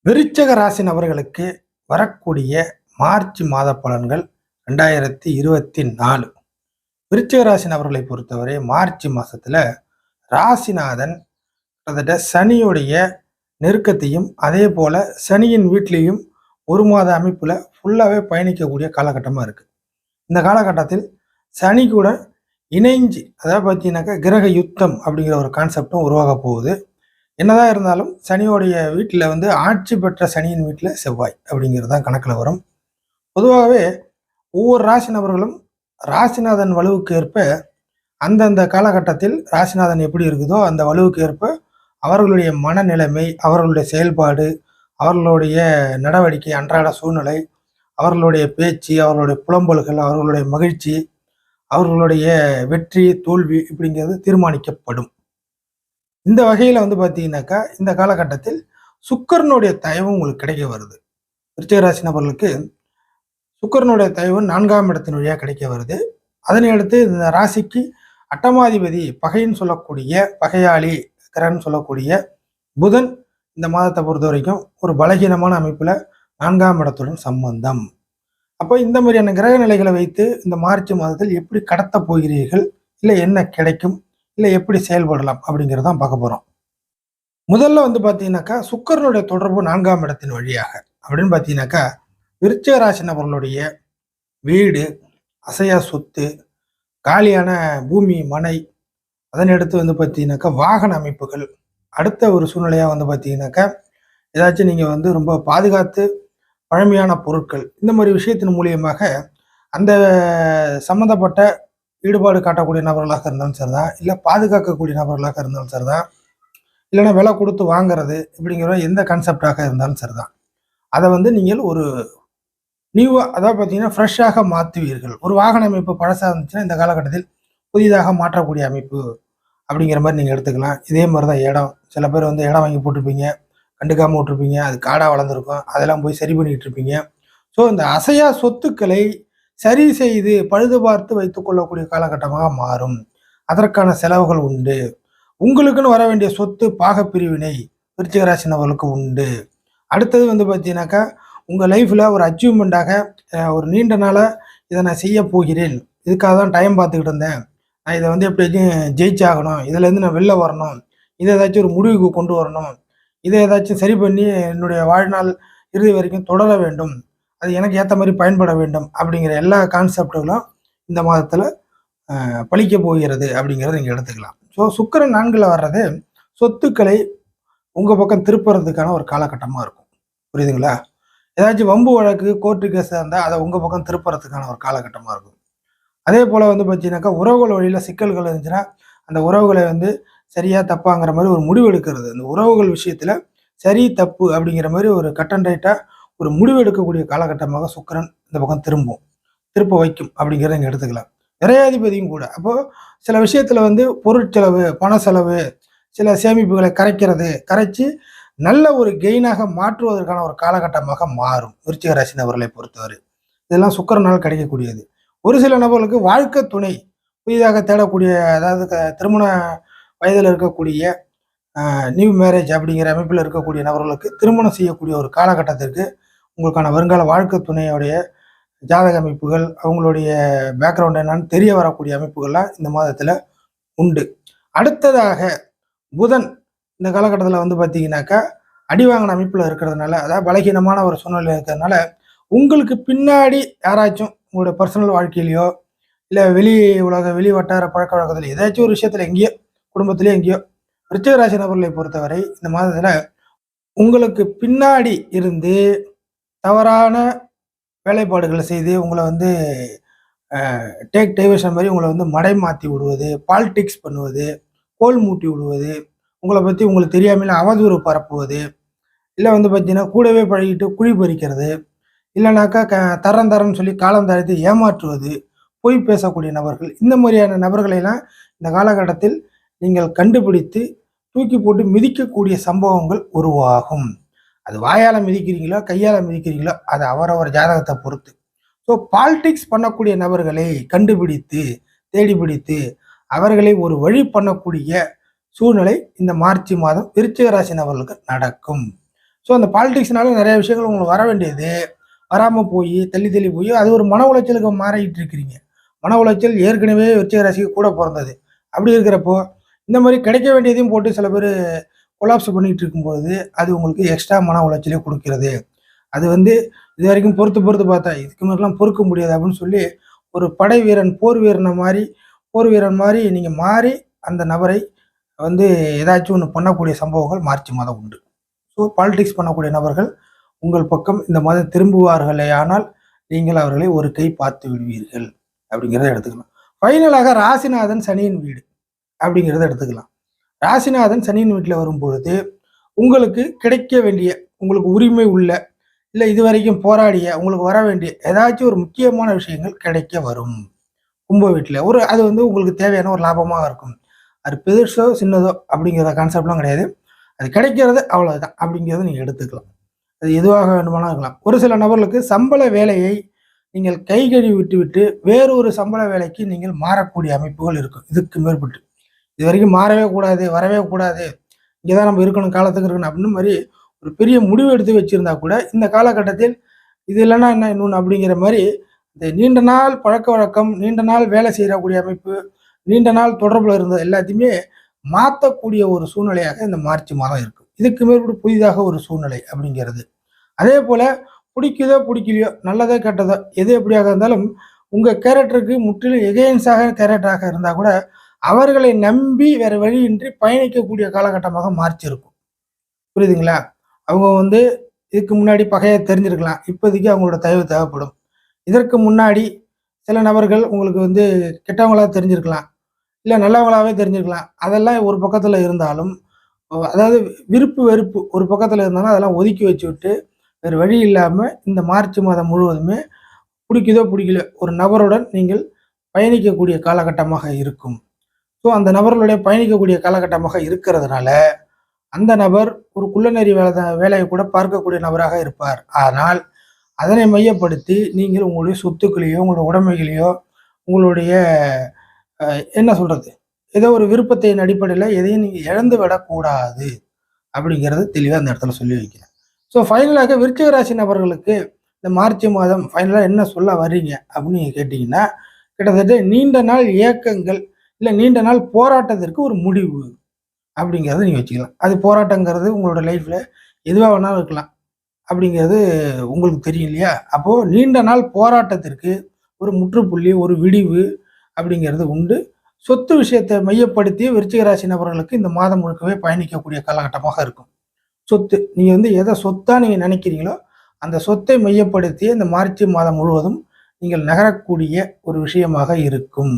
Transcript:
விருச்சிக ராசி நபர்களுக்கு வரக்கூடிய மார்ச் மாத பலன்கள் 2024. விருச்சிக ராசி நபர்களை பொறுத்தவரை மார்ச் மாசத்துல ராசிநாதன் கிட்டத்தட்ட சனியுடைய நெருக்கத்தையும் அதே போல சனியின் வீட்டிலையும் ஒரு மாத அமைப்புல ஃபுல்லாவே பயணிக்கக்கூடிய காலகட்டமா இருக்கு. இந்த காலகட்டத்தில் சனி கூட இணைஞ்சு அதாவது பார்த்தீங்கன்னாக்கா கிரக யுத்தம் அப்படிங்கிற ஒரு கான்செப்டும் உருவாக போகுது. என்னதான் இருந்தாலும் சனியோடைய வீட்டில் ஆட்சி பெற்ற சனியின் வீட்டில் செவ்வாய் அப்படிங்கிறது தான் கணக்கில் வரும். பொதுவாகவே ஒவ்வொரு ராசி நபர்களும் ராசிநாதன் வலுவுக்கு ஏற்ப அந்தந்த காலகட்டத்தில் ராசிநாதன் எப்படி இருக்குதோ அந்த வலுவுக்கு ஏற்ப அவர்களுடைய மனநிலைமை, அவர்களுடைய செயல்பாடு, அவர்களுடைய நடவடிக்கை, அன்றாட சூழ்நிலை, அவர்களுடைய பேச்சு, அவர்களுடைய புலம்பல்கள், அவர்களுடைய மகிழ்ச்சி, அவர்களுடைய வெற்றி தோல்வி இப்படிங்கிறது தீர்மானிக்கப்படும். இந்த வகையில பார்த்தீங்கன்னாக்கா, இந்த காலகட்டத்தில் சுக்கிரனுடைய தயவும் உங்களுக்கு கிடைக்க வருது. விருச்சிக ராசி நபர்களுக்கு சுக்கிரனுடைய தயவு 4ஆம் இடத்தின் வழியா கிடைக்க வருது. அதனை அடுத்து இந்த ராசிக்கு அட்டமாதிபதி பகைன்னு சொல்லக்கூடிய பகையாளி கிரகன்னு சொல்லக்கூடிய புதன் இந்த மாதத்தை பொறுத்த வரைக்கும் ஒரு பலகீனமான அமைப்புல 4ஆம் இடத்துடன் சம்பந்தம். அப்போ இந்த மாதிரியான கிரக நிலைகளை வைத்து இந்த மார்ச் மாதத்தில் எப்படி கடத்த போகிறீர்கள், இல்லை என்ன கிடைக்கும், இல்லை எப்படி செயல்படலாம் அப்படிங்கிறதான் பார்க்க போறோம். முதல்ல பார்த்தீங்கன்னாக்கா சுக்கிரனுடைய தொடர்பு 4ஆம் இடத்தின் வழியாக அப்படின்னு பார்த்தீங்கன்னாக்கா விருச்சிக ராசி நபர்களுடைய வீடு, அசையா சொத்து, காலியான பூமி, மனை, அதனை அடுத்து பார்த்தீங்கன்னாக்கா வாகன அமைப்புகள், அடுத்த ஒரு சூழ்நிலையாக பார்த்தீங்கன்னாக்கா ஏதாச்சும் நீங்கள் ரொம்ப பாதுகாத்து பழமையான பொருட்கள் இந்த மாதிரி விஷயத்தின் மூலியமாக அந்த சம்மந்தப்பட்ட ஈடுபாடு காட்டக்கூடிய நபர்களாக இருந்தாலும் சரிதான், இல்லை பாதுகாக்கக்கூடிய நபர்களாக இருந்தாலும் சரிதான், இல்லைன்னா விலை கொடுத்து வாங்குறது இப்படிங்கிற எந்த கான்செப்டாக இருந்தாலும் சரிதான், அதை நீங்கள் ஒரு நியூவாக அதாவது பார்த்தீங்கன்னா ஃப்ரெஷ்ஷாக மாற்றுவீர்கள். ஒரு வாகன அமைப்பு பழசாக இருந்துச்சுன்னா இந்த காலகட்டத்தில் புதிதாக மாற்றக்கூடிய அமைப்பு அப்படிங்கிற மாதிரி நீங்கள் எடுத்துக்கலாம். இதே மாதிரி தான் இடம். சில பேர் இடம் வாங்கி போட்டிருப்பீங்க, கண்டுக்காமல் விட்டுருப்பீங்க, அது காடாக வளர்ந்துருக்கும், அதெல்லாம் போய் சரி பண்ணிக்கிட்டு இருப்பீங்க. ஸோ இந்த அசையா சொத்துக்களை சரி செய்து பழுது பார்த்து வைத்துக் கொள்ளக்கூடிய காலகட்டமாக மாறும். அதற்கான செலவுகள் உண்டு. உங்களுக்குன்னு வர வேண்டிய சொத்து பாகப்பிரிவினை விருச்சிக ராசி நபர்களுக்கு உண்டு. அடுத்தது பார்த்தீங்கன்னாக்கா உங்கள் லைஃப்பில் ஒரு அச்சீவ்மெண்ட்டாக ஒரு நீண்ட நாளாக இதை நான் செய்ய போகிறேன், இதுக்காக தான் டைம் பார்த்துக்கிட்டு இருந்தேன், நான் இதை எப்படியாச்சும் ஜெயிச்சாகணும், இதுலேருந்து நான் வெளில வரணும், இதை ஏதாச்சும் ஒரு முடிவுக்கு கொண்டு வரணும், இதை ஏதாச்சும் சரி பண்ணி என்னுடைய வாழ்நாள் இறுதி வரைக்கும் தொடர வேண்டும், அது எனக்கு ஏற்ற மாதிரி பயன்பட வேண்டும் அப்படிங்கிற எல்லா கான்செப்டுகளும் இந்த மாதத்தில் பழிக்க போகிறது அப்படிங்கிறத நீங்கள் எடுத்துக்கலாம். ஸோ சுக்கிரன் 4ல் வர்றது சொத்துக்களை உங்கள் பக்கம் திருப்புறதுக்கான ஒரு காலகட்டமாக இருக்கும். புரியுதுங்களா? ஏதாச்சும் வம்பு வழக்கு கோர்ட்டு கேஸாக இருந்தால் அதை உங்கள் பக்கம் திருப்புறதுக்கான ஒரு காலகட்டமாக இருக்கும். அதே போல் பார்த்தீங்கன்னாக்கா உறவுகள் வழியில் சிக்கல்கள் இருந்துச்சுன்னா அந்த உறவுகளை சரியா தப்பாங்கிற மாதிரி ஒரு முடிவு எடுக்கிறது, அந்த உறவுகள் விஷயத்தில் சரி தப்பு அப்படிங்கிற மாதிரி ஒரு கட் அண்ட் ரைட்டாக ஒரு முடிவு எடுக்கக்கூடிய காலகட்டமாக சுக்கிரன் இந்த பக்கம் திருப்ப வைக்கும் அப்படிங்கிறத நீங்கள் எடுத்துக்கலாம். விரையாதிபதியும் கூட. அப்போது சில விஷயத்தில் பொருட்செலவு, பண செலவு, சில சேமிப்புகளை கரைச்சி நல்ல ஒரு கெயினாக மாற்றுவதற்கான ஒரு காலகட்டமாக மாறும் விருச்சிக ராசி நபர்களை பொறுத்தவரை. இதெல்லாம் சுக்கிரனால் கிடைக்கக்கூடியது. ஒரு சில நபர்களுக்கு வாழ்க்கை துணை புதிதாக தேடக்கூடிய, அதாவது திருமண வயதில் இருக்கக்கூடிய நியூ மேரேஜ் அப்படிங்கிற அமைப்பில் இருக்கக்கூடிய நபர்களுக்கு திருமணம் செய்யக்கூடிய ஒரு காலகட்டத்திற்கு உங்களுக்கான வருங்கால வாழ்க்கை துணையுடைய ஜாதக அமைப்புகள், அவங்களுடைய பேக்ரவுண்ட் என்னன்னு தெரிய வரக்கூடிய அமைப்புகள்லாம் இந்த மாதத்தில் உண்டு. அடுத்ததாக புதன் இந்த காலகட்டத்தில் பார்த்தீங்கன்னாக்கா அடிவாங்கின அமைப்பில் இருக்கிறதுனால, அதாவது பலகீனமான ஒரு சூழ்நிலை இருக்கிறதுனால உங்களுக்கு பின்னாடி யாராச்சும் உங்களுடைய பர்சனல் வாழ்க்கையிலையோ இல்லை வெளி வட்டார பழக்க வழக்கத்தில் ஏதாச்சும் ஒரு விஷயத்தில் எங்கேயோ குடும்பத்திலேயே எங்கேயோ விருச்சிக ராசி நபர்களை பொறுத்தவரை இந்த மாதத்தில் உங்களுக்கு பின்னாடி இருந்து தவறான வேலைப்பாடுகளை செய்து உங்களை டேக் டைவர்ஷன் மாதிரி உங்களை மடை மாற்றி விடுவது, பாலிடிக்ஸ் பண்ணுவது, கோல் மூட்டி விடுவது, உங்களை பற்றி உங்களுக்கு தெரியாமல் அவதூறு பரப்புவது, இல்லை பார்த்தீங்கன்னா கூடவே பழகிட்டு குழி பறிக்கிறது, இல்லைனாக்கா தரன்னு சொல்லி காலம் தாழ்த்தி ஏமாற்றுவது, பொய் பேசக்கூடிய நபர்கள், இந்த மாதிரியான நபர்களெல்லாம் இந்த காலகட்டத்தில் நீங்கள் கண்டுபிடித்து தூக்கி போட்டு மிதிக்கக்கூடிய சம்பவங்கள் உருவாகும். அது வாயால் மிதிக்கிறீங்களோ கையால் மிதிக்கிறீங்களோ அது அவரவர் ஜாதகத்தை பொறுத்து. ஸோ பாலிடிக்ஸ் பண்ணக்கூடிய நபர்களை கண்டுபிடித்து தேடி பிடித்து அவர்களை ஒரு வழி பண்ணக்கூடிய சூழ்நிலை இந்த மார்ச் மாதம் விருச்சிக ராசி நபர்களுக்கு நடக்கும். ஸோ அந்த பாலிடிக்ஸ்னால நிறைய விஷயங்கள் உங்களுக்கு வர வேண்டியது வராமல் போய் தள்ளி தள்ளி போய் அது ஒரு மன உளைச்சலுக்கு மாறிட்டு இருக்கிறீங்க. மன உளைச்சல் ஏற்கனவே விருச்சிக ராசிக்கு கூட பிறந்தது. அப்படி இருக்கிறப்போ இந்த மாதிரி கிடைக்க வேண்டியதையும் போட்டு சில பேர் கொலாப்ஸ் பண்ணிட்டு இருக்கும்பொழுது அது உங்களுக்கு எக்ஸ்ட்ரா மன உளைச்சலே கொடுக்கிறது. அது வந்து இது வரைக்கும் பொறுத்து பொறுத்து பார்த்தா இதுக்கு மாதிரிலாம் பொறுக்க முடியாது அப்படின்னு சொல்லி ஒரு படை வீரன் போர் வீரன் மாதிரி நீங்கள் மாறி அந்த நபரை வந்து ஏதாச்சும் ஒன்று பண்ணக்கூடிய சம்பவங்கள் மார்ச் மாதம் உண்டு. ஸோ பாலிடிக்ஸ் பண்ணக்கூடிய நபர்கள் உங்கள் பக்கம் இந்த மாதம் திரும்புவார்களே ஆனால் நீங்கள் அவர்களை ஒரு கை பார்த்து விடுவீர்கள் அப்படிங்கிறத எடுத்துக்கலாம். ஃபைனலாக ராசிநாதன் சனியின் வீடு அப்படிங்கிறத எடுத்துக்கலாம். ராசிநாதன் சனியின் வீட்டில் வரும் பொழுது உங்களுக்கு கிடைக்க வேண்டிய உங்களுக்கு உரிமை உள்ள இல்லை இது வரைக்கும் போராடிய உங்களுக்கு வர வேண்டிய ஏதாச்சும் ஒரு முக்கியமான விஷயங்கள் கிடைக்க வரும். கும்ப வீட்டில் அது வந்து உங்களுக்கு தேவையான ஒரு லாபமாக இருக்கும். அது பெருசோ சின்னதோ அப்படிங்கிற கான்செப்ட்லாம் கிடையாது. அது கிடைக்கிறது அவ்வளவுதான் அப்படிங்கிறத நீங்கள் எடுத்துக்கலாம். அது எதுவாக வேண்டுமானால் இருக்கலாம். ஒரு சில நபர்களுக்கு சம்பள வேலையை நீங்கள் கை கழுவி விட்டுவிட்டு வேறொரு சம்பள வேலைக்கு நீங்கள் மாறக்கூடிய அமைப்புகள் இருக்கும். இதுக்கு மேற்பட்டு இது வரைக்கும் மாறவே கூடாது, வரவே கூடாது, இங்கே தான் நம்ம இருக்கணும், காலத்துக்கு இருக்கணும் அப்படின்னு மாதிரி ஒரு பெரிய முடிவு எடுத்து வச்சிருந்தா கூட இந்த காலகட்டத்தில் இது இல்லைன்னா என்ன இன்னொன்று அப்படிங்கிற மாதிரி இந்த நீண்ட நாள் பழக்க வழக்கம், நீண்ட நாள் வேலை செய்யக்கூடிய அமைப்பு, நீண்ட நாள் தொடர்பில் இருந்தது எல்லாத்தையுமே மாற்றக்கூடிய ஒரு சூழ்நிலையாக இந்த மார்ச் மாதம் இருக்கும். இதுக்கு மேற்பட்டு புதிதாக ஒரு சூழ்நிலை அப்படிங்கிறது. அதே போல பிடிக்குதோ பிடிக்கலையோ நல்லதோ கெட்டதோ எது எப்படியாக இருந்தாலும் உங்கள் கேரக்டருக்கு முற்றிலும் எகெயின்ஸாக கேரக்டராக இருந்தால் கூட அவர்களை நம்பி வேற வழியின்றி பயணிக்கக்கூடிய காலகட்டமாக மார்ச் இருக்கும். புரியுதுங்களா? அவங்க வந்து இதுக்கு முன்னாடி பகையை தெரிஞ்சிருக்கலாம். இப்போதைக்கு அவங்களோட தயவு தேவைப்படும். இதற்கு முன்னாடி சில நபர்கள் உங்களுக்கு வந்து கெட்டவங்களாக தெரிஞ்சிருக்கலாம், இல்லை நல்லவங்களாகவே தெரிஞ்சிருக்கலாம். அதெல்லாம் ஒரு பக்கத்தில் இருந்தாலும் அதாவது விருப்பு வெறுப்பு ஒரு பக்கத்தில் இருந்தாலும் அதெல்லாம் ஒதுக்கி வச்சு விட்டு வேறு வழி இல்லாமல் இந்த மார்ச் மாதம் முழுவதுமே பிடிக்குதோ பிடிக்கலையோ ஒரு நபருடன் நீங்கள் பயணிக்கக்கூடிய காலகட்டமாக இருக்கும். ஸோ அந்த நபர்களுடைய பயணிக்கக்கூடிய காலகட்டமாக இருக்கிறதுனால அந்த நபர் ஒரு குள்ளநெறி வேலையை கூட பார்க்கக்கூடிய நபராக இருப்பார். ஆனால் அதனை மையப்படுத்தி நீங்கள் உங்களுடைய சொத்துக்களையோ உங்களுடைய உடைமைகளையோ உங்களுடைய என்ன சொல்றது ஏதோ ஒரு விருப்பத்தின் அடிப்படையில் எதையும் நீங்கள் இழந்து விடக்கூடாது அப்படிங்கிறது தெளிவாக அந்த இடத்துல சொல்லி வைக்கிறேன். ஸோ ஃபைனலாக விருச்சிக ராசி நபர்களுக்கு இந்த மார்ச் மாதம் ஃபைனலாக என்ன சொல்ல வர்றீங்க அப்படின்னு நீங்கள் கேட்டிங்கன்னா கிட்டத்தட்ட நீண்ட நாள் இயக்கங்கள் இல்லை நீண்ட நாள் போராட்டத்திற்கு ஒரு முடிவு அப்படிங்கிறத நீங்கள் வச்சுக்கலாம். அது போராட்டங்கிறது உங்களோட லைஃப்பில் எதுவாக வேணாலும் இருக்கலாம் அப்படிங்கிறது உங்களுக்கு தெரியும் இல்லையா? அப்போது நீண்ட நாள் போராட்டத்திற்கு ஒரு முற்றுப்புள்ளி ஒரு விடிவு அப்படிங்கிறது உண்டு. சொத்து விஷயத்தை மையப்படுத்தி விருச்சிக ராசி நபர்களுக்கு இந்த மாதம் முழுக்கவே பயணிக்கக்கூடிய காலகட்டமாக இருக்கும். சொத்து நீங்கள் வந்து எதை சொத்தா நீங்கள் நினைக்கிறீங்களோ அந்த சொத்தை மையப்படுத்தி இந்த மார்ச் மாதம் முழுவதும் நீங்கள் நகரக்கூடிய ஒரு விஷயமாக இருக்கும்.